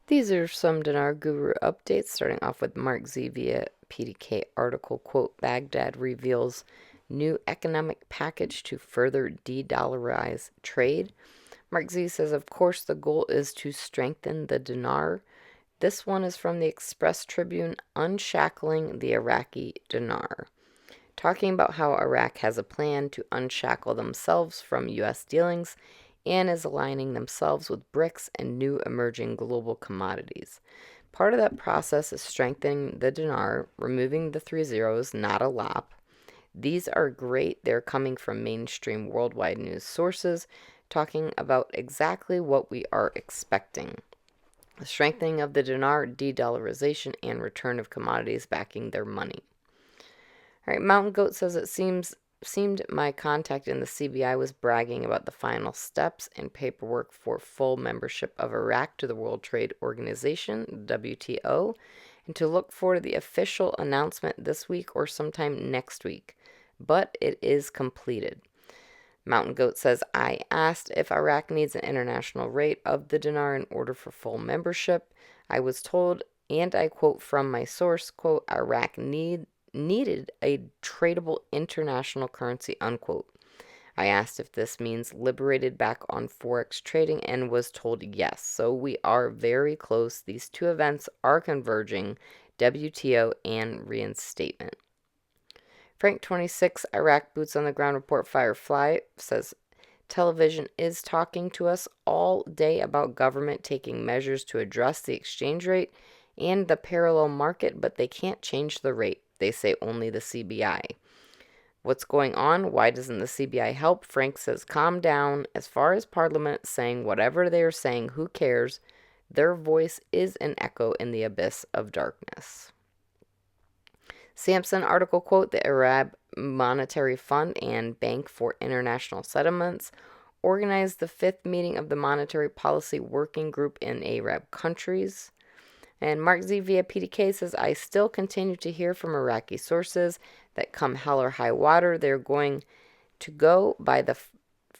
These are some Dinar Guru updates, starting off with Mark Z via PDK article, quote, Baghdad reveals new economic package to further de-dollarize trade. Mark Z says, of course, the goal is to strengthen the dinar. This one is from the Express Tribune, unshackling the Iraqi dinar, talking about how Iraq has a plan to unshackle themselves from U.S. dealings and is aligning themselves with BRICS and new emerging global commodities. Part of that process is strengthening the dinar, removing the three zeros, not a lop. These are great. They're coming from mainstream worldwide news sources, talking about exactly what we are expecting. The strengthening of the dinar, de-dollarization, and return of commodities backing their money. All right, Mountain Goat says seemed my contact in the CBI was bragging about the final steps and paperwork for full membership of Iraq to the World Trade Organization, WTO, and to look for the official announcement this week or sometime next week. But it is completed. Mountain Goat says, I asked if Iraq needs an international rate of the dinar in order for full membership. I was told, and I quote from my source, quote, Iraq needed a tradable international currency, unquote. I asked if this means liberated back on Forex trading and was told yes. So we are very close. These two events are converging, WTO and reinstatement. Frank 26, Iraq Boots on the Ground report Firefly says, television is talking to us all day about government taking measures to address the exchange rate and the parallel market, but they can't change the rate. They say only the CBI. What's going on? Why doesn't the CBI help? Frank says, calm down. As far as Parliament saying whatever they are saying, who cares? Their voice is an echo in the abyss of darkness. Sampson article, quote, the Arab Monetary Fund and Bank for International Settlements organized the fifth meeting of the Monetary Policy Working Group in Arab countries. And Mark Z via PDK says, I still continue to hear from Iraqi sources that come hell or high water, they're going to go by the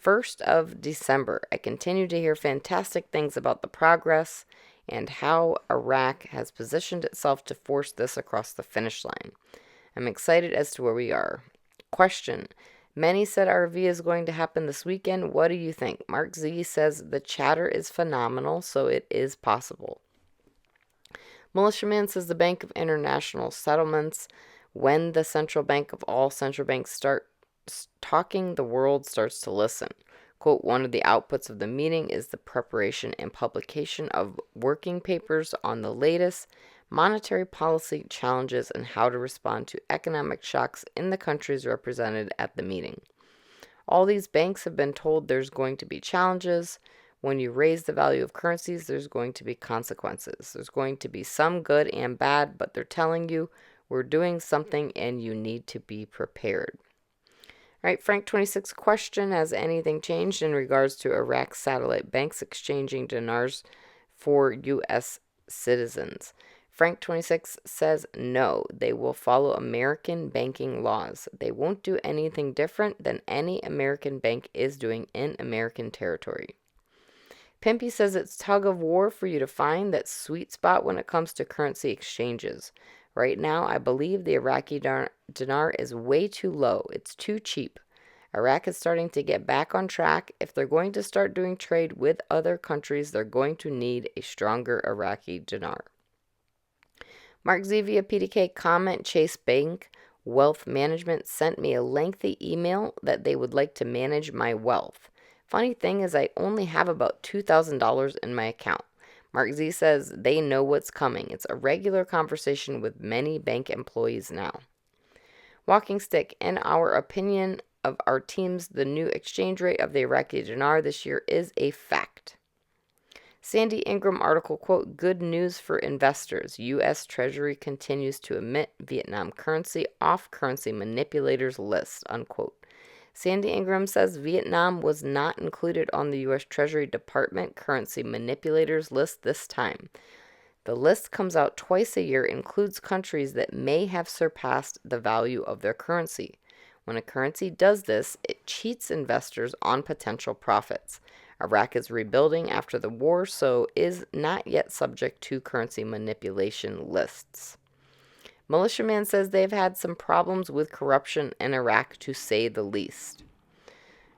1st of December. I continue to hear fantastic things about the progress and how Iraq has positioned itself to force this across the finish line. I'm excited as to where we are. Question. Many said RV is going to happen this weekend. What do you think? Mark Z says the chatter is phenomenal, so it is possible. Militiaman says the Bank of International Settlements, when the central bank of all central banks start talking, the world starts to listen. Quote, one of the outputs of the meeting is the preparation and publication of working papers on the latest monetary policy challenges and how to respond to economic shocks in the countries represented at the meeting. All these banks have been told there's going to be challenges. When you raise the value of currencies, there's going to be consequences. There's going to be some good and bad, but they're telling you we're doing something and you need to be prepared. All right, Frank 26 question, has anything changed in regards to Iraq's satellite banks exchanging dinars for U.S. citizens? Frank 26 says no, they will follow American banking laws. They won't do anything different than any American bank is doing in American territory. Pimpy says it's tug of war for you to find that sweet spot when it comes to currency exchanges. Right now, I believe the Iraqi dinar is way too low. It's too cheap. Iraq is starting to get back on track. If they're going to start doing trade with other countries, they're going to need a stronger Iraqi dinar. Mark Z via PDK comment, Chase Bank Wealth Management sent me a lengthy email that they would like to manage my wealth. Funny thing is I only have about $2,000 in my account. Mark Z says they know what's coming. It's a regular conversation with many bank employees now. Walking Stick, in our opinion of our teams, the new exchange rate of the Iraqi dinar this year is a fact. Sandy Ingram article, quote, good news for investors. U.S. Treasury continues to emit Vietnam currency off currency manipulators list, unquote. Sandy Ingram says Vietnam was not included on the U.S. Treasury Department currency manipulators list this time. The list comes out twice a year, includes countries that may have surpassed the value of their currency. When a currency does this, it cheats investors on potential profits. Iraq is rebuilding after the war, so is not yet subject to currency manipulation lists. Militiaman says they've had some problems with corruption in Iraq, to say the least.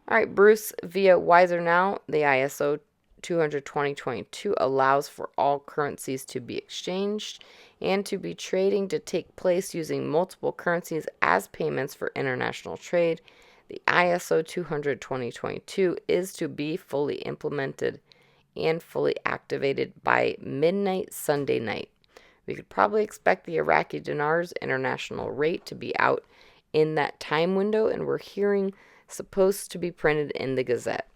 All right, Bruce, via Wiser Now, the ISO 200-2022 allows for all currencies to be exchanged and to be trading to take place using multiple currencies as payments for international trade. The ISO 200-2022 is to be fully implemented and fully activated by midnight Sunday night. We could probably expect the Iraqi Dinar's international rate to be out in that time window, and we're hearing supposed to be printed in the Gazette.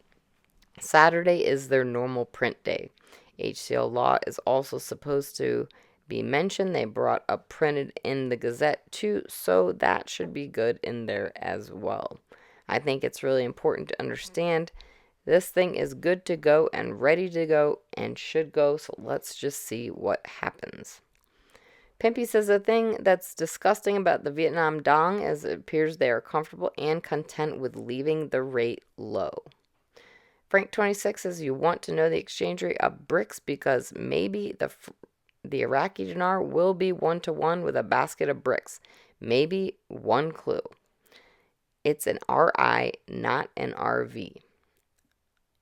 Saturday is their normal print day. HCL law is also supposed to be mentioned. They brought up printed in the Gazette too, so that should be good in there as well. I think it's really important to understand this thing is good to go and ready to go and should go, so let's just see what happens. Pimpy says the thing that's disgusting about the Vietnam dong is it appears they are comfortable and content with leaving the rate low. Frank26 says you want to know the exchange rate of bricks because maybe the Iraqi dinar will be 1-to-1 with a basket of bricks. Maybe one clue. It's an RI, not an RV.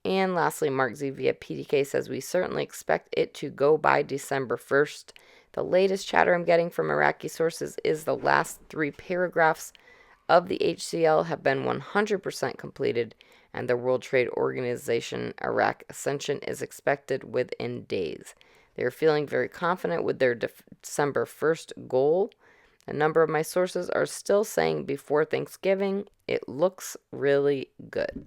And lastly, Mark Z via PDK says we certainly expect it to go by December 1st. The latest chatter I'm getting from Iraqi sources is the last 3 paragraphs of the HCL have been 100% completed, and the World Trade Organization Iraq ascension is expected within days. They are feeling very confident with their December 1st goal. A number of my sources are still saying before Thanksgiving. It looks really good.